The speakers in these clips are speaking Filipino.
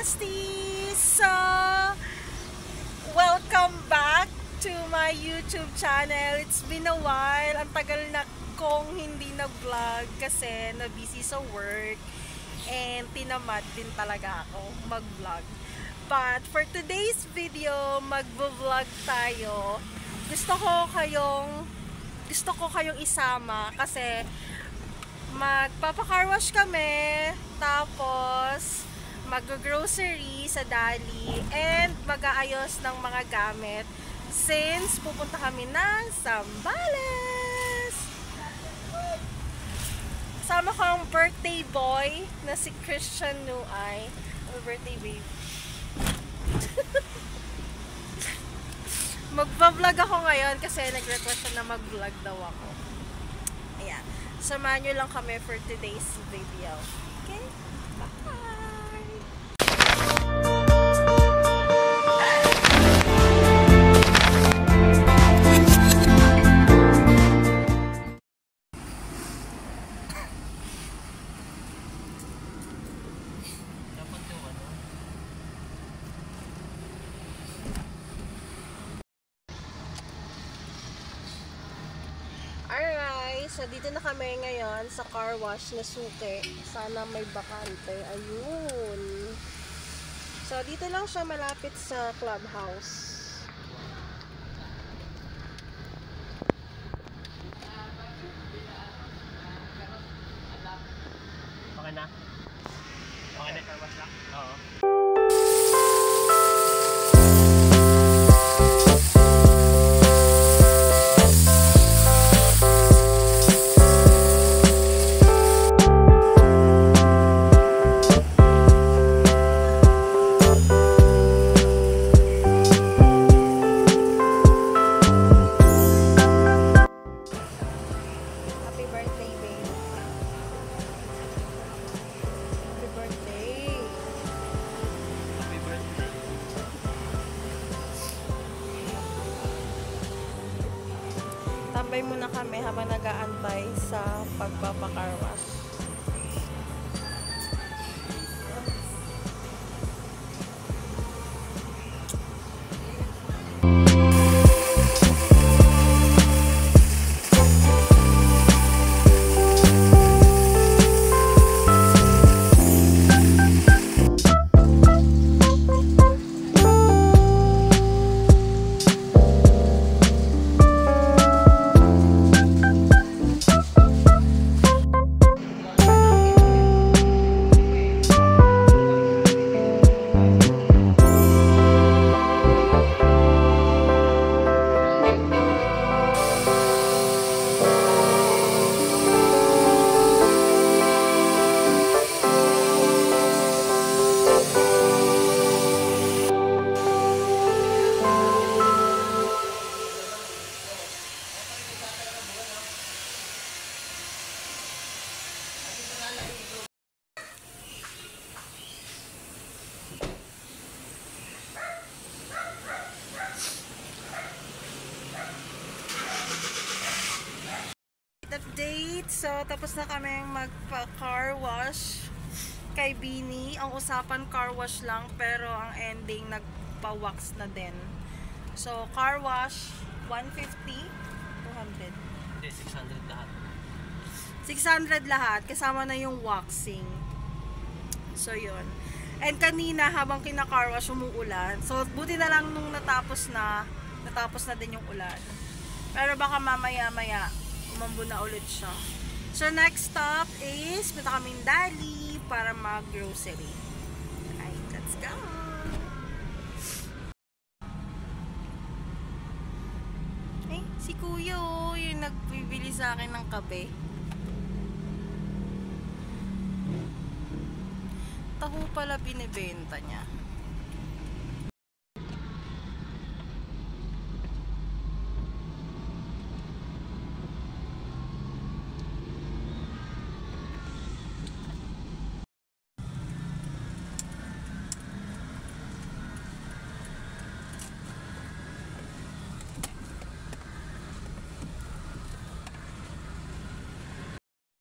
besties! So, welcome back to my YouTube channel. It's been a while. Ang tagal na kong hindi na-vlog kasi na-busy sa work and tinamad din talaga ako mag-vlog. But for today's video, mag-vlog tayo. Gusto ko kayong isama kasi magpapa-car wash kami, tapos mag-grocery sa Dali, and mag-aayos ng mga gamit since pupunta kami ng Zambales. Sama ko ang birthday boy na si Christian Nuay. Birthday babe. Magpa-vlog ako ngayon kasi nag-request siya na mag-vlog daw ako. Ayan. Samahan nyo lang kami for today's video. Okay? Bye! Alright, so dito na kami ngayon sa car wash na Suke. Sana may bakante. Ayun. So dito lang siya malapit sa clubhouse. Okay na? Okay na car wash lang? Oo. Tambay muna kami habang nag-aantay sa pagpapa-car wash. Update. So, tapos na kami magpa-car wash kay Bini. Ang usapan car wash lang, pero ang ending nagpa-wax na din. So, car wash 150, 200. Hindi, 600 lahat. 600 lahat, kasama na yung waxing. So, yun. And kanina, habang kina-car wash, umuulan. So, buti na lang nung natapos na din yung ulan. Pero baka mamaya-maya, umambo na ulit siya. So, next stop is punta kaming Dali para mag-grocery. Alright, let's go! Eh, si Kuya yung nagbibili sa akin ng kape. Taho pala binibenta niya.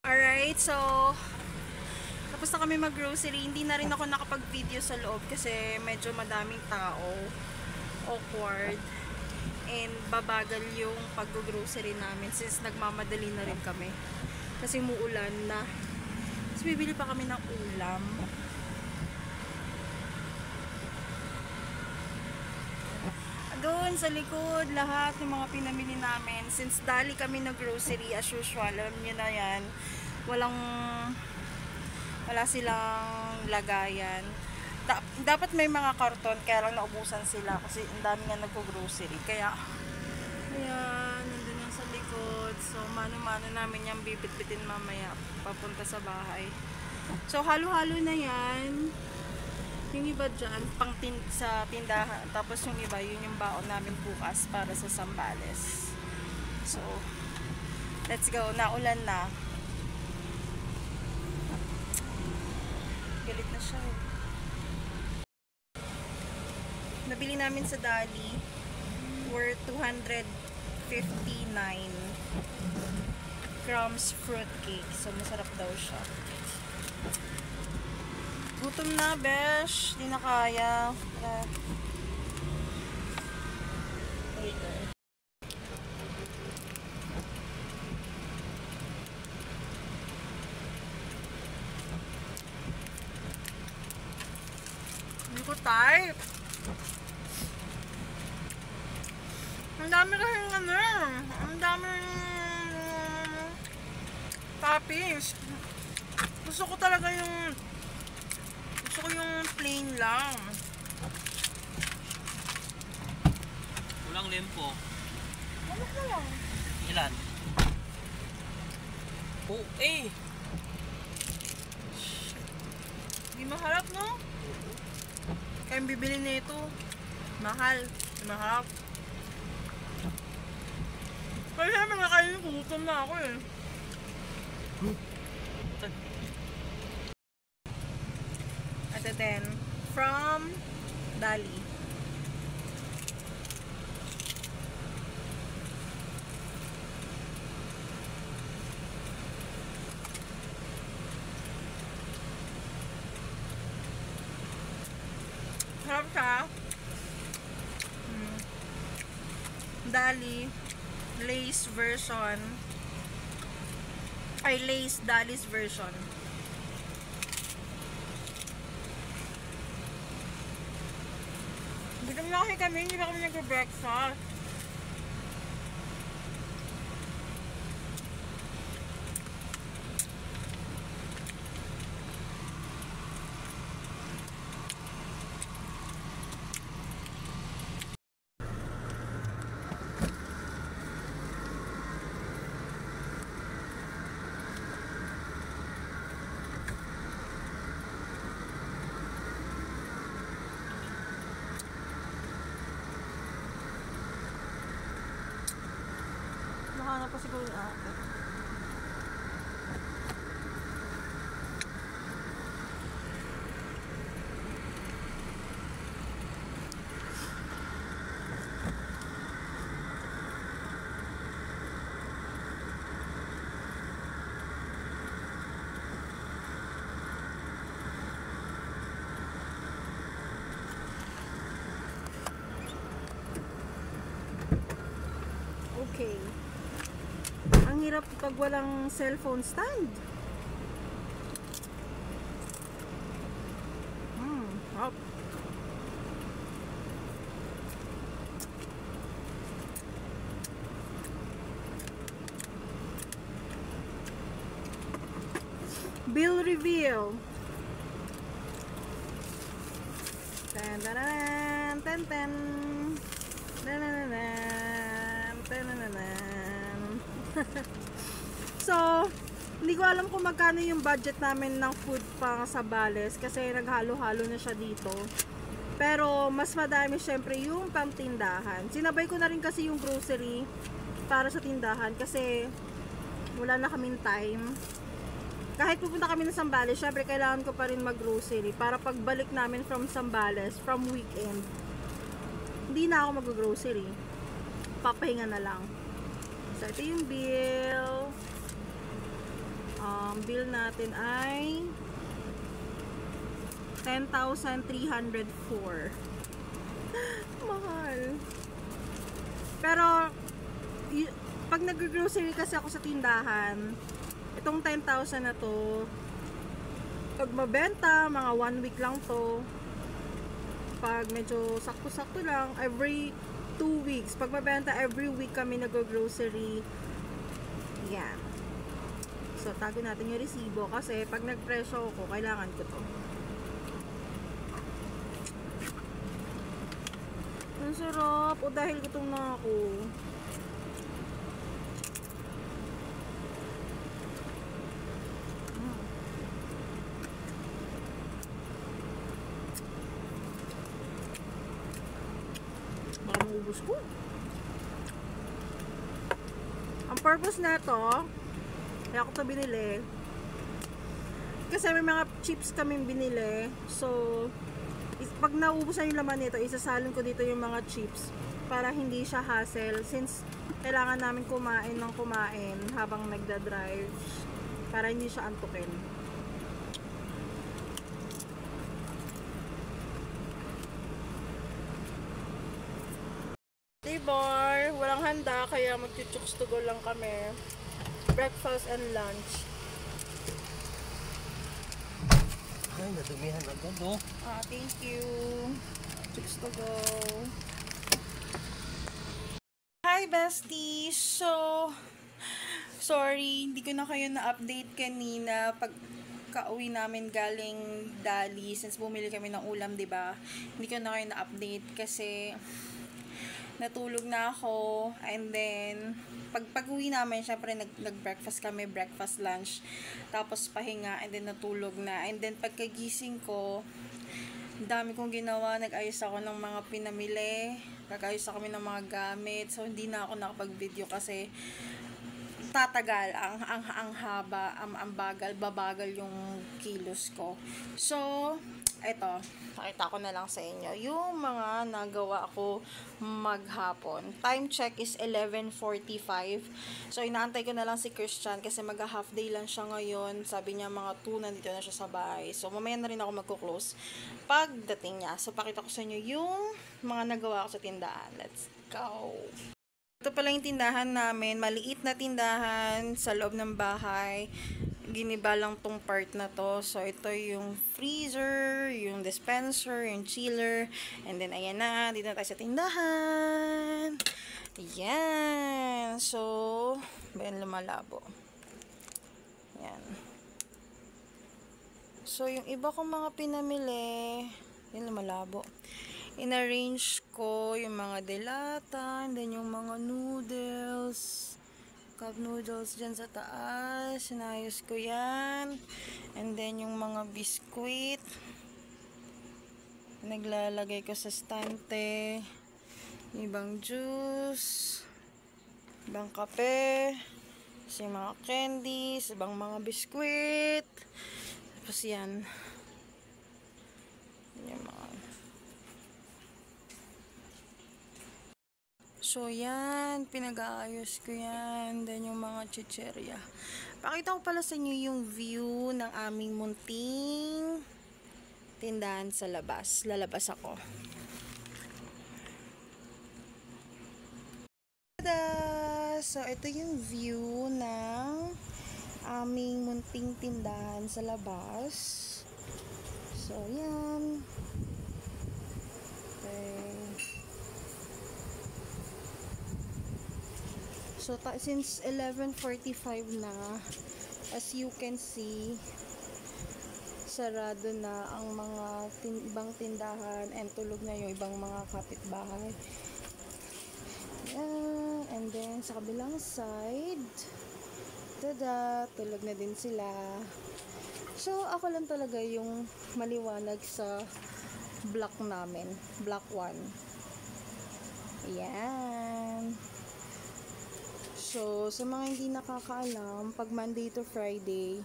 Alright, so Tapos na kami mag-grocery. Hindi na rin ako nakapag-video sa loob kasi medyo madaming tao. Awkward. And babagal yung pag-grocery namin since nagmamadali na rin kami. Kasi muulan na. Tapos bibili pa kami ng ulam. Doon sa likod, lahat ng mga pinamili namin. Since dali kami na grocery as usual, alam nyo na yan, wala silang lagayan. Dapat may mga karton, kaya lang naubusan sila kasi ang dami nga nagpo-grocery. Kaya nandun yan sa likod. So, mano-mano namin yung bibit-bitin mamaya papunta sa bahay. So, halo-halo na yan. Yung iba dyan, sa tindahan. Tapos yung iba, yun yung baon namin bukas para sa Zambales. So, let's go. Naulan na. Galit na siya. Nabili namin sa Dali worth 259 grams fruitcake. So, masarap daw siya. Gutom na, besh. Di na kaya. Later. Hindi ko type. Ang dami kasing ang dami toppings. Gusto ko talaga yung plain lang. Kulang lempo. Ano ka lang? Ilan? Oh, eh! Hindi maharap, no? Kaya bibili nito. Mahal. Mahal. Kaya sabi nga kayo, gutom na ako eh. Ito din. From Dali. Harap siya. Dali. Lace version. Ay, Lace Dali's version. Gutom na kasi kami, hindi pa kami nag-breakfast. Nahanap pa siguro yung ate. Okay. Ang hirap pag walang cellphone stand. Hop. Bill reveal. Tan tan tan tan. So, hindi ko alam kung magkano yung budget namin ng food pang sa Zambales kasi naghalo-halo na siya dito. Pero mas madami syempre yung pang tindahan. Sinabay ko na rin kasi yung grocery para sa tindahan kasi wala na kaming time. Kahit pupunta kami ng Zambales, syempre kailangan ko pa rin mag-grocery para pagbalik namin from Zambales, from weekend, hindi na ako mag-grocery. Papahinga na lang. So, ito yung bill. Bill natin ay 10,304. Mahal. Pero, pag nag-grocery kasi ako sa tindahan, itong 10,000 na to, pag mabenta, mga 1 week lang to. Pag medyo sakto-sakto lang, every 2 weeks. Pag mabenta, every week kami nag-grocery. Yan. So, tago natin yung resibo kasi pag nagpresyo ako, kailangan ko to. Ang sarap. O dahil gutom na ako. Baka maubos ko. Ang purpose na to, kaya ako to binili, kasi may mga chips kaming binili. So, pag naubusan yung laman nito, isasalin ko dito yung mga chips para hindi siya hassle, since kailangan namin kumain ng kumain habang nagda-drive para hindi siya antukin. Bar, walang handa kaya mag-chuchuks to go lang kami. Breakfast and lunch. Ay, nadumihan agad, oh. Thank you. Chuchuks to go. Hi besties! So, sorry, hindi ko na kayo na-update kanina pag kauwi namin galing Dali, since bumili kami ng ulam, 'di ba? Hindi ko na kayo na-update kasi natulog na ako, and then pag-uwi namin, syempre nag-breakfast kami, breakfast, lunch, tapos pahinga, and then natulog na, and then pagkagising ko, dami kong ginawa, nag-ayos ako ng mga pinamili, nag-ayos ako ng mga gamit, so hindi na ako nakapag-video kasi tatagal, ang haba, ang babagal yung kilos ko. So, eto, pakita ko na lang sa inyo yung mga nagawa ko maghapon. Time check is 11:45. So, inaantay ko na lang si Christian kasi mag-half day lang siya ngayon. Sabi niya mga 2 nandito na siya sa bahay. So, mamaya na rin ako magko-close pagdating niya. So, pakita ko sa inyo yung mga nagawa ko sa tindahan. Let's go! Ito pala yung tindahan namin. Maliit na tindahan sa loob ng bahay. Giniba lang tong part na to. So, ito yung freezer, yung dispenser, yung chiller. And then, ayan na. Dito na tayo sa tindahan. Ayan. So, bayan lumalabo. Ayan. So, yung iba kong mga pinamili, yan lumalabo. In-arrange ko yung mga delata, and then yung mga noodles, cup noodles dyan sa taas, sinayos ko yan, and then yung mga biskuit, naglalagay ko sa stante, ibang juice, ibang kape, yung mga candies, ibang mga biskuit, tapos yan, yung mga. So, yan. Pinag-aayos ko yan. Then, yung mga chicherya. Pakita ko pala sa inyo yung view ng aming munting tindahan sa labas. Lalabas ako. Tada! So, ito yung view ng aming munting tindahan sa labas. So, yan. Okay. So, since 11:45 na, as you can see, sarado na ang mga ibang tindahan and tulog na yung ibang mga kapitbahay. Yan. And then, sa kabilang side, tada, tulog na din sila. So, ako lang talaga yung maliwanag sa block namin. Block 1. Yan. So, sa mga hindi nakakaalam, pag Monday to Friday,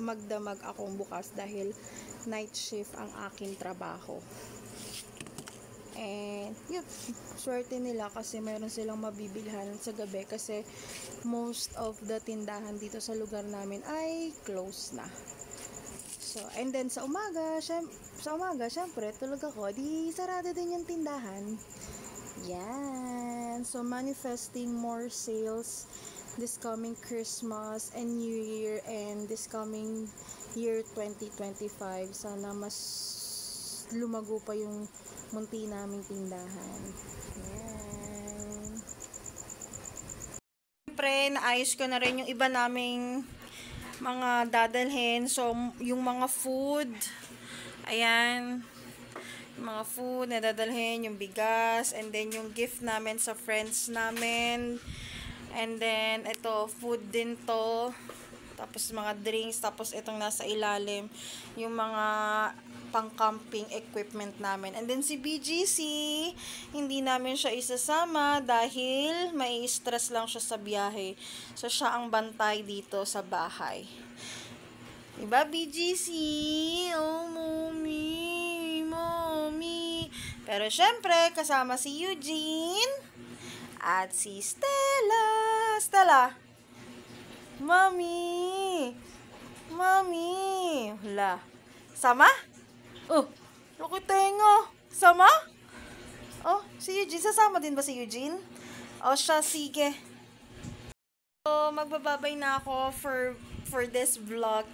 magdamag akong bukas dahil night shift ang aking trabaho. And, yun, swerte nila kasi mayroon silang mabibilhan sa gabi kasi most of the tindahan dito sa lugar namin ay close na. So, and then sa umaga, syempre, tulog ako, di sarado din yung tindahan. Yan. So, manifesting more sales this coming Christmas and New Year and this coming year 2025. Sana mas lumago pa yung munti naming tindahan. Yan. Siyempre, naayos ko na rin yung iba naming mga dadalhin. So, yung mga food, ayan, yung mga food na dadalhin, yung bigas, and then yung gift namin sa friends namin. And then, ito, food din to. Tapos, mga drinks. Tapos, itong nasa ilalim, yung mga pang-camping equipment namin. And then, si BGC, hindi namin siya isasama dahil may stress lang siya sa biyahe. So, siya ang bantay dito sa bahay. Diba, BGC? Oh, mommy. Pero, syempre, kasama si Eugene at si Stella. Mommy. Hala. Sama? Oh, laki tenga. Sama? Oh, si Eugene. Sasama din ba si Eugene? Oh, siya, sige. So, magbababay na ako for this vlog.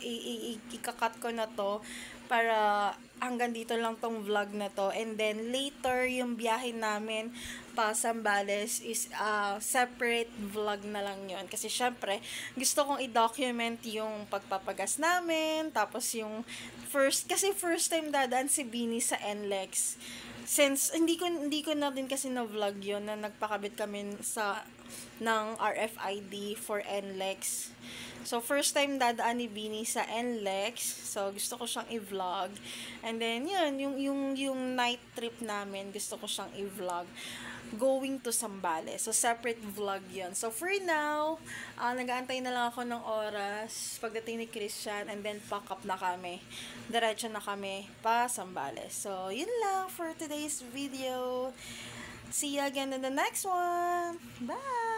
Ikakat ko na to para hanggang dito lang tong vlog na to. And then, later, yung biyahe namin pa Zambales is separate vlog na lang yon. Kasi, syempre, gusto kong i-document yung pagpapagas namin. Tapos, yung first time dadaan si Bini sa NLEX. Since, hindi ko na din kasi na-vlog yon na nagpakabit kami ng RFID for NLEX. So, first time dadaan ni Bini sa NLEX. So, gusto ko siyang i-vlog. And then, yun, yung night trip namin, gusto ko siyang i-vlog. Going to Zambales. So, separate vlog yun. So, for now, nag-aantay na lang ako ng oras pagdating ni Christian, and then pack up na kami. Diretso na kami pa Zambales. So, yun lang for today's video. See you again in the next one. Bye!